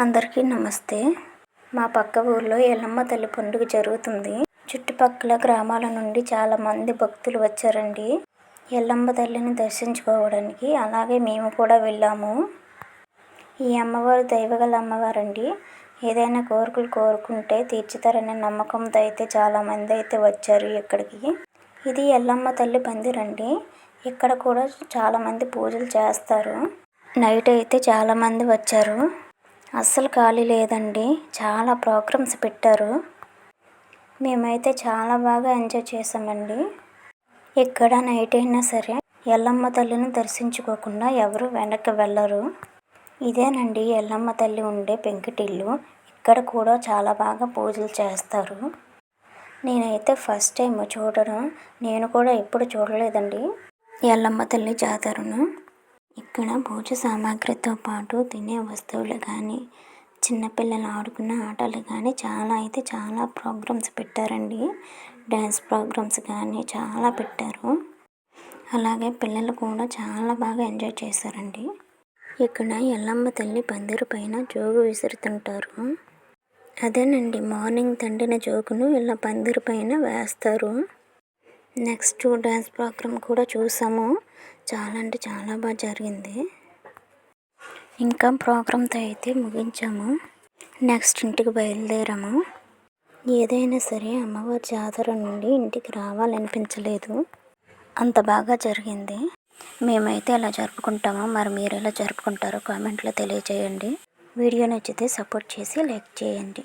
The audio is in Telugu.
అందరికీ నమస్తే. మా పక్క ఊర్లో ఎల్లమ్మ తల్లి పండుగ జరుగుతుంది. చుట్టుపక్కల గ్రామాల నుండి చాలామంది భక్తులు వచ్చారండి ఎల్లమ్మ తల్లిని దర్శించుకోవడానికి. అలాగే మేము కూడా వెళ్ళాము. ఈ అమ్మవారు దైవగల అమ్మవారండి. ఏదైనా కోరికలు కోరుకుంటే తీర్చుతారనే నమ్మకంతో అయితే చాలామంది అయితే వచ్చారు ఇక్కడికి. ఇది ఎల్లమ్మ తల్లి పందిరండి. ఇక్కడ కూడా చాలామంది పూజలు చేస్తారు. నైట్ అయితే చాలామంది వచ్చారు. అస్సలు ఖాళీ లేదండి. చాలా ప్రోగ్రామ్స్ పెట్టారు. మేమైతే చాలా బాగా ఎంజాయ్ చేసామండి. ఎక్కడ నైట్ అయినా సరే ఎల్లమ్మ తల్లిని దర్శించుకోకుండా ఎవరు వెనక్కి వెళ్ళరు. ఇదేనండి ఎల్లమ్మ తల్లి ఉండే పెంకుటిల్లు. ఇక్కడ కూడా చాలా బాగా పూజలు చేస్తారు. నేనైతే ఫస్ట్ టైం చూడడం. నేను కూడా ఎప్పుడు చూడలేదండి ఎల్లమ్మ తల్లి జాతరను. ఇక్కడ పూజ సామాగ్రితో పాటు తినే వస్తువులు కానీ, చిన్నపిల్లలు ఆడుకున్న ఆటలు కానీ చాలా ప్రోగ్రామ్స్ పెట్టారండి. డ్యాన్స్ ప్రోగ్రామ్స్ కానీ చాలా పెట్టారు. అలాగే పిల్లలు కూడా చాలా బాగా ఎంజాయ్ చేశారండి. ఇక్కడ ఎల్లమ్మ తల్లి పందిరి పైన జోగు విసురుతుంటారు. అదేనండి మార్నింగ్ తండిన జోగును ఇలా పందిరి పైన వేస్తారు. నెక్స్ట్ డ్యాన్స్ ప్రోగ్రామ్ కూడా చూసాము. చాలా బాగా జరిగింది. ఇంకా ప్రోగ్రామ్తో అయితే ముగించాము. నెక్స్ట్ ఇంటికి బయలుదేరాము. ఏదైనా సరే అమ్మవారి జాతర నుండి ఇంటికి రావాలనిపించలేదు. అంత బాగా జరిగింది. మేమైతే ఎలా జరుపుకుంటామో మరి మీరు ఎలా జరుపుకుంటారో కామెంట్లో తెలియజేయండి. వీడియో నచ్చితే సపోర్ట్ చేసి లైక్ చేయండి.